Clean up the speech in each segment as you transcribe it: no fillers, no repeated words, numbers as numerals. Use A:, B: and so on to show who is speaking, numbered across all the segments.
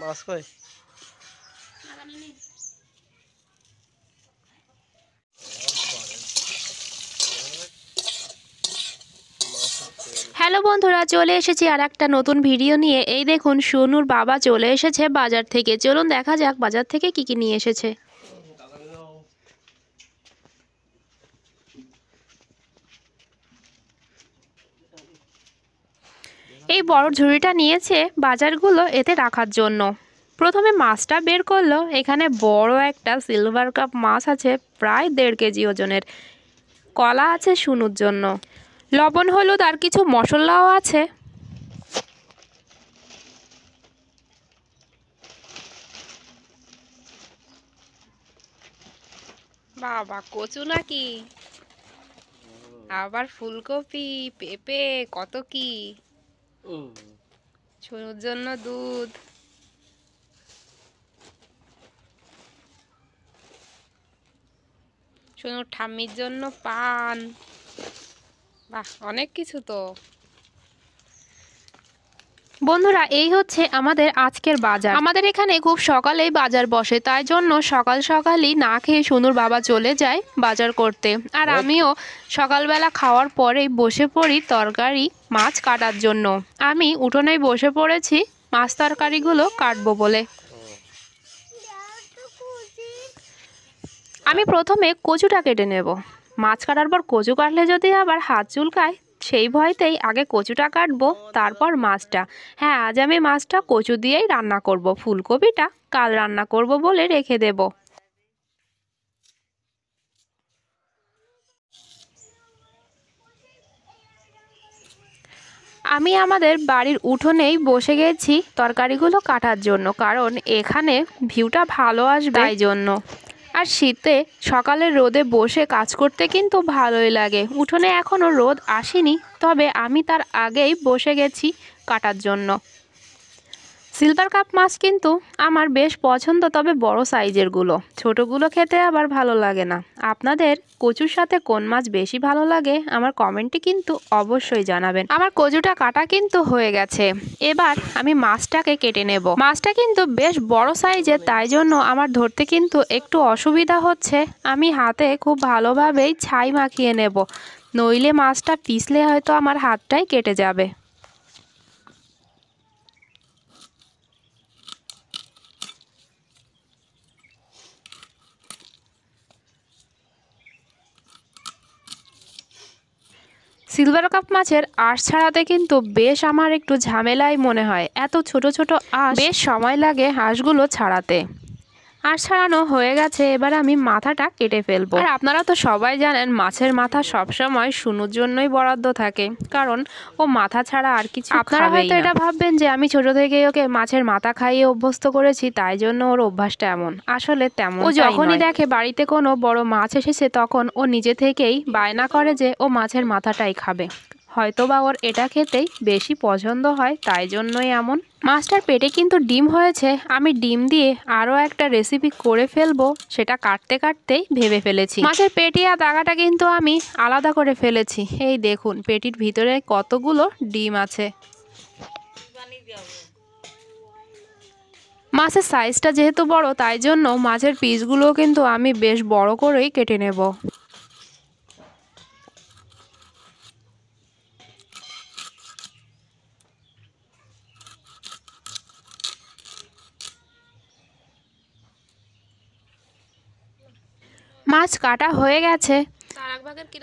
A: মাছ কই?
B: হ্যালো বন্ধুরা, চলে এসেছি আর একটা নতুন ভিডিও নিয়ে। এই দেখুন, সোনুর বাবা চলে এসেছে বাজার থেকে। চলুন দেখা যাক বাজার থেকে কি কি নিয়ে এসেছে। এই বড় ঝুড়িটা নিয়েছে বাজারগুলো এতে রাখার জন্য। প্রথমে মাছটা বের করলো। এখানে বড় একটা সিলভার কাপ মাছ আছে, প্রায় 1.5 কেজি ওজনের। কলা আছে সোনুর জন্য, লবণ হলুদ আর কিছু মশলাও আছে। বাবা, কচু নাকি? আবার ফুলকপি, পেঁপে, কত কি। সোনুর জন্য দুধ, সোনুর ঠাম্মির জন্য পান। বাহ, অনেক কিছু তো। বন্ধুরা, এই হচ্ছে আমাদের আজকের বাজার। আমাদের এখানে খুব সকালেই বাজার বসে, তাই জন্য সকাল সকালই না খেয়ে সোনুর বাবা চলে যায় বাজার করতে। আর আমিও সকালবেলা খাওয়ার পরেই বসে পড়ি তরকারি মাছ কাটার জন্য। আমি উঠোনেই বসে পড়েছি মাছ তরকারিগুলো কাটবো বলে। আমি প্রথমে কচুটা কেটে নেব। মাছ কাটার পর কচু কাটলে যদি আবার হাত চুলকায়, সেই ভয়তেই আগে কচুটা কাটবো, তারপর মাছটা। হ্যাঁ, আজ আমি মাছটা কচু দিয়েই রান্না করব। ফুলকপিটা কাল রান্না করব বলে রেখে দেব। আমি আমাদের বাড়ির উঠোনেই বসে গেছি তরকারিগুলো কাটার জন্য, কারণ এখানে ভিউটা ভালো আসবে তাই জন্য। আর শীতে সকালের রোদে বসে কাজ করতে কিন্তু ভালোই লাগে। উঠোনে এখনও রোদ আসেনি, তবে আমি তার আগেই বসে গেছি কাটার জন্য। সিলভার কাপ মাছ কিন্তু আমার বেশ পছন্দ, তবে বড় সাইজেরগুলো। ছোটোগুলো খেতে আবার ভালো লাগে না। আপনাদের কচুর সাথে কোন মাছ বেশি ভালো লাগে আমার কমেন্টে কিন্তু অবশ্যই জানাবেন। আমার কচুটা কাটা কিন্তু হয়ে গেছে, এবার আমি মাছটাকে কেটে নেব। মাছটা কিন্তু বেশ বড় সাইজের, তাই জন্য আমার ধরতে কিন্তু একটু অসুবিধা হচ্ছে। আমি হাতে খুব ভালোভাবেই ছাই মাখিয়ে নেব, নইলে মাছটা পিছলে হয়তো আমার হাতটাই কেটে যাবে। সিলভার কাপ মাছের আঁশ ছাড়াতে কিন্তু বেশ আমার একটু ঝামেলাই মনে হয়। এত ছোট ছোট আঁশ, বেশ সময় লাগে আঁশগুলো ছাড়াতে। আঁশ ছাড়ানো হয়ে গেছে, এবার আমি মাথাটা কেটে ফেলবো। আর আপনারা তো সবাই জানেন মাছের মাথা সবসময় সোনুর জন্যই বরাদ্দ থাকে, কারণ ও মাথা ছাড়া আর কিছু খাবেই না। আপনারা হয়তো এটা ভাববেন যে আমি ছোট থেকেই ওকে মাছের মাথা খাইয়ে অভ্যস্ত করেছি, তাই জন্য ওর অভ্যাসটা এমন। আসলে তেমন ও যখনই দেখে বাড়িতে কোনো বড় মাছ এসেছে, তখন ও নিজে থেকেই বায়না করে যে ও মাছের মাথাটাই খাবে। হয়তোবা ওর এটা খেতেই বেশি পছন্দ হয়, তাই জন্যই এমন। মাছটার পেটে কিন্তু ডিম হয়েছে। আমি ডিম দিয়ে আরও একটা রেসিপি করে ফেলবো, সেটা কাটতে কাটতেই ভেবে ফেলেছি। মাছের পেটি আর দাগাটা কিন্তু আমি আলাদা করে ফেলেছি। এই দেখুন পেটির ভিতরে কতগুলো ডিম আছে। মাছের সাইজটা যেহেতু বড়, তাই জন্য মাছের পিসগুলো কিন্তু আমি বেশ বড় করেই কেটে নেব। মাছ কাটা হয়ে গেছে,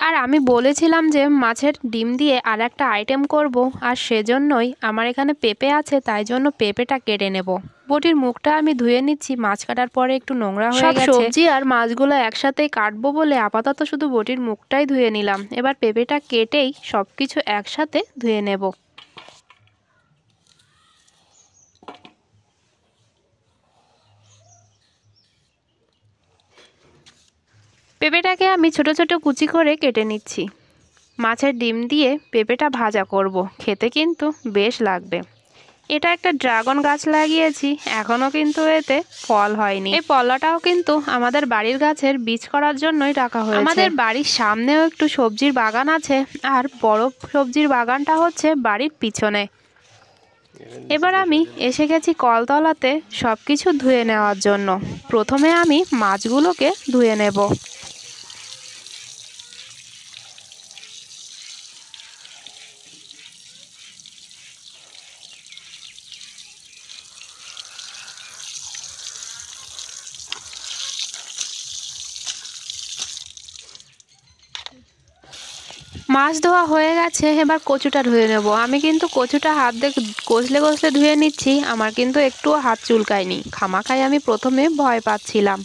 B: আর আমি বলেছিলাম যে মাছের ডিম দিয়ে আর একটা আইটেম করব, আর সেজন্যই আমার এখানে পেঁপে আছে, তাই জন্য পেঁপেটা কেটে নেব। বটির মুখটা আমি ধুয়ে নিচ্ছি, মাছ কাটার পরে একটু নোংরা হয়ে গেছে। সবজি আর মাছগুলো একসাথেই কাটবো বলে আপাতত শুধু বটির মুখটাই ধুয়ে নিলাম। এবার পেঁপেটা কেটেই সব কিছু একসাথে ধুয়ে নেব। পেঁপেটাকে আমি ছোট ছোট কুচি করে কেটে নিচ্ছি। মাছের ডিম দিয়ে পেঁপেটা ভাজা করব, খেতে কিন্তু বেশ লাগবে। এটা একটা ড্রাগন গাছ লাগিয়েছি, এখনও কিন্তু এতে ফল হয়নি। এই পলাটাও কিন্তু আমাদের বাড়ির গাছের বীজ করার জন্যই রাখা হয়েছে। আমাদের বাড়ির সামনেও একটু সবজির বাগান আছে, আর বড় সবজির বাগানটা হচ্ছে বাড়ির পিছনে। এবার আমি এসে গেছি কলতলাতে সব কিছু ধুয়ে নেওয়ার জন্য। প্রথমে আমি মাছগুলোকে ধুয়ে নেব। মাছ ধোয়া হয়ে গেছে, এবার কচুটা ধুয়ে নেব। আমি কিন্তু কচুটা হাত দিয়ে কষলে কষলে ধুয়ে নিচ্ছি, আমার কিন্তু একটুও হাত চুলকায়নি। খামাখাই আমি প্রথমে ভয় পাচ্ছিলাম।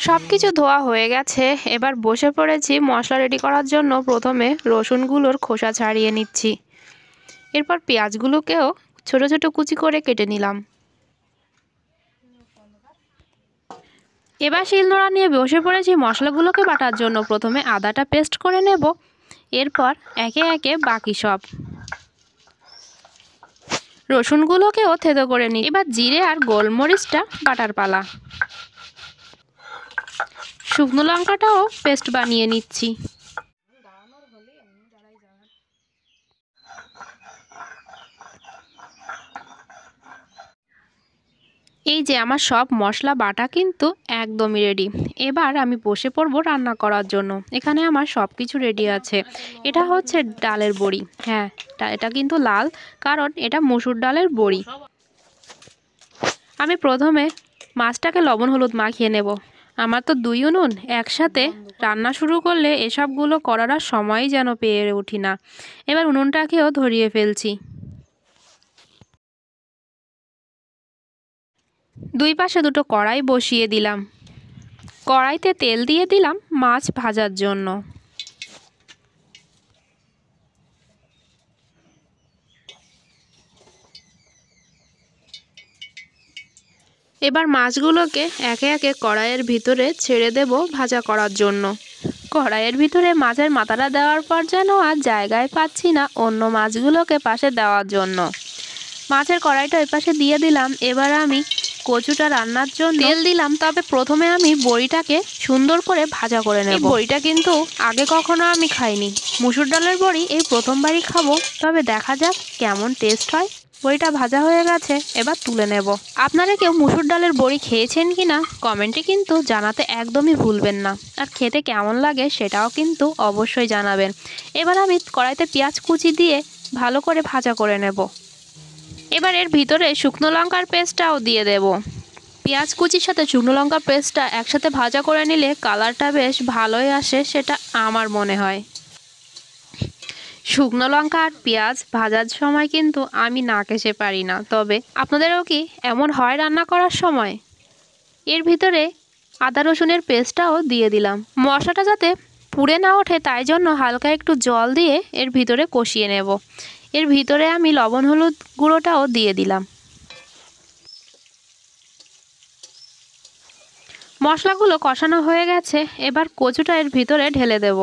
B: সব কিছু ধোয়া হয়ে গেছে, এবার বসে পড়েছি মশলা রেডি করার জন্য। প্রথমে রসুনগুলোর খোসা ছাড়িয়ে নিচ্ছি, এরপর পেঁয়াজগুলোকেও ছোট ছোট কুচি করে কেটে নিলাম। এবার শিলনোড়া নিয়ে বসে পড়েছি মশলাগুলোকে বাটার জন্য। প্রথমে আদাটা পেস্ট করে নেব, এরপর একে একে বাকি সব রসুনগুলোকেও থেতো করে নিই। এবার জিরে আর গোলমরিচটা বাটার পালা। শুকনো লঙ্কাটাও পেস্ট বানিয়ে নিচ্ছি। এই যে আমার সব মশলা বাটা কিন্তু একদমই রেডি। এবার আমি বসে পড়বো রান্না করার জন্য। এখানে আমার সব কিছু রেডি আছে। এটা হচ্ছে ডালের বড়ি। হ্যাঁ, এটা কিন্তু লাল, কারণ এটা মসুর ডালের বড়ি। আমি প্রথমে মাছটাকে লবণ হলুদ মাখিয়ে নেব। আমার তো দুই উনুন একসাথে রান্না শুরু করলে এসবগুলো করার আর সময়ই যেন পেয়ে উঠি না। এবার উনুনটাকেও ধরিয়ে ফেলছি। দুই পাশে দুটো কড়াই বসিয়ে দিলাম। কড়াইতে তেল দিয়ে দিলাম মাছ ভাজার জন্য। এবার মাছগুলোকে একে একে কড়াইয়ের ভিতরে ছেড়ে দেব ভাজা করার জন্য। কড়াইয়ের ভিতরে মাছের মাথাটা দেওয়ার পর যেন আর জায়গায় পাচ্ছি না অন্য মাছগুলোকে পাশে দেওয়ার জন্য। মাছের কড়াইটা ওই পাশে দিয়ে দিলাম। এবার আমি কচুটা রান্নার জন্য তেল দিলাম, তবে প্রথমে আমি বড়িটাকে সুন্দর করে ভাজা করে নেব। বড়িটা কিন্তু আগে কখনো আমি খাইনি, মুসুর ডালের বড়ি এই প্রথমবারই খাবো, তবে দেখা যাক কেমন টেস্ট হয়। বড়িটা ভাজা হয়ে গেছে, এবার তুলে নেব। আপনারা কেউ মুসুর ডালের বড়ি খেয়েছেন কি না কমেন্টে কিন্তু জানাতে একদমই ভুলবেন না, আর খেতে কেমন লাগে সেটাও কিন্তু অবশ্যই জানাবেন। এবার আমি কড়াইতে পেঁয়াজ কুচি দিয়ে ভালো করে ভাজা করে নেব। এবার এর ভিতরে শুকনো লঙ্কার পেস্টটাও দিয়ে দেব। পেঁয়াজ কুচির সাথে শুকনো লঙ্কার পেস্টটা একসাথে ভাজা করে নিলে কালারটা বেশ ভালোই আসে, সেটা আমার মনে হয়। শুকনো লঙ্কা আর পেঁয়াজ ভাজার সময় কিন্তু আমি না কেসে পারি না, তবে আপনাদেরও কি এমন হয় রান্না করার সময়? এর ভিতরে আদা রসুনের পেস্টটাও দিয়ে দিলাম। মশলাটা যাতে পুড়ে না ওঠে তাই জন্য হালকা একটু জল দিয়ে এর ভিতরে কষিয়ে নেব। এর ভিতরে আমি লবণ হলুদ গুঁড়োটাও দিয়ে দিলাম। মশলাগুলো কষানো হয়ে গেছে, এবার কচুটা এর ভিতরে ঢেলে দেব।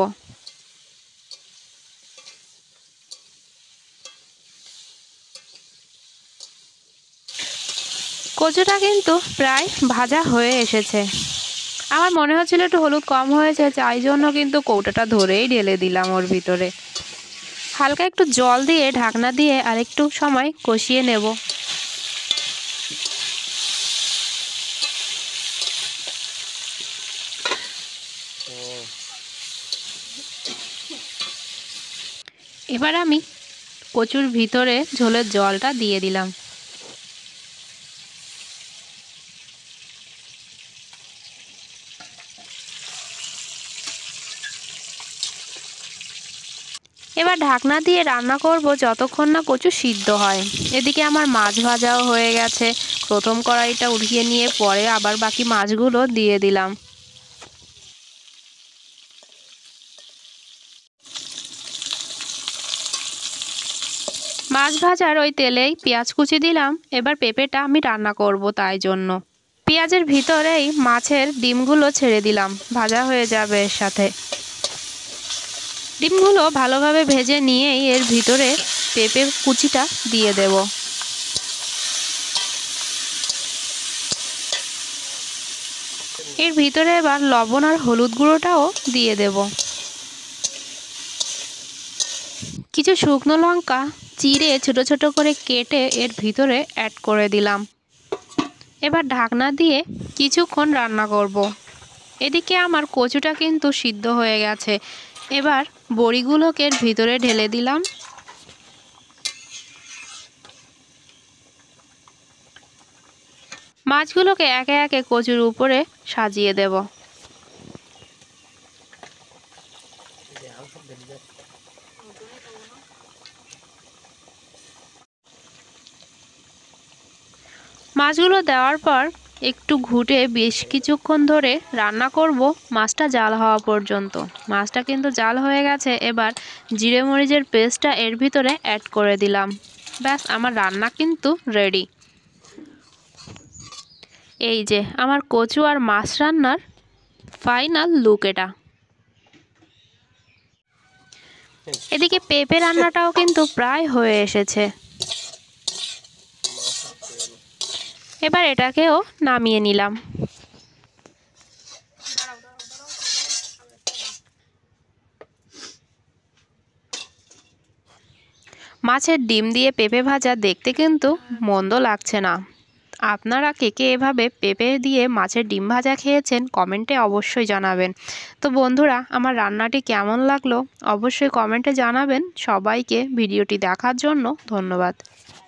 B: কচুটা কিন্তু প্রায় ভাজা হয়ে এসেছে। আমার মনে হচ্ছিল একটু হলুদ কম হয়েছে, তাই জন্য কিন্তু কৌটাটা ধরেই ঢেলে দিলাম ওর ভিতরে। হালকা একটু জল দিয়ে ঢাকনা দিয়ে আরেকটু সময় কষিয়ে নেব। এবার আমি কচুর ভিতরে ঝোলের জলটা দিয়ে দিলাম। এবার ঢাকনা দিয়ে রান্না করব যতক্ষণ না কচু সিদ্ধ হয়। এদিকে আমার মাছ ভাজাও হয়ে গেছে। প্রথম কড়াইটা উঠিয়ে নিয়ে পরে আবার বাকি মাছগুলো দিয়ে দিলাম। মাছ ভাজার ওই তেলেই পেঁয়াজ কুচি দিলাম। এবার পেঁপেটা আমি রান্না করব, তাই জন্য পেঁয়াজের ভিতরেই মাছের ডিমগুলো ছেড়ে দিলাম, ভাজা হয়ে যাবে এর সাথে। ডিমগুলো ভালোভাবে ভেজে নিয়েই এর ভিতরে পেঁপে কুচিটা দিয়ে দেব। এর ভিতরে এবার লবণ আর হলুদ গুঁড়োটাও দিয়ে দেব। কিছু শুকনো লঙ্কা চিড়ে ছোট ছোট করে কেটে এর ভিতরে অ্যাড করে দিলাম। এবার ঢাকনা দিয়ে কিছুক্ষণ রান্না করব। এদিকে আমার কচুটা কিন্তু সিদ্ধ হয়ে গেছে। এবার বড়িগুলোকে এর ভিতরে ঢেলে দিলাম। মাছগুলোকে একে একে কচুর উপরে সাজিয়ে দেব। মাছগুলো দেওয়ার পর একটু ঘুটে বেশ কিছুক্ষণ ধরে রান্না করব, মাছটা জাল হওয়া পর্যন্ত। মাছটা কিন্তু জাল হয়ে গেছে। এবার জিরে মরিচের পেস্টটা এর ভিতরে অ্যাড করে দিলাম। ব্যাস, আমার রান্না কিন্তু রেডি। এই যে আমার কচু আর মাছ রান্নার ফাইনাল লুক এটা। এদিকে পেঁপে রান্নাটাও কিন্তু প্রায় হয়ে এসেছে। এবার এটাকেও নামিয়ে নিলাম। মাছের ডিম দিয়ে পেঁপে ভাজা দেখতে কিন্তু মন্দ লাগছে না। আপনারা কে কে এভাবে পেঁপে দিয়ে মাছের ডিম ভাজা খেয়েছেন কমেন্টে অবশ্যই জানাবেন। তো বন্ধুরা, আমার রান্নাটি কেমন লাগলো অবশ্যই কমেন্টে জানাবেন। সবাইকে ভিডিওটি দেখার জন্য ধন্যবাদ।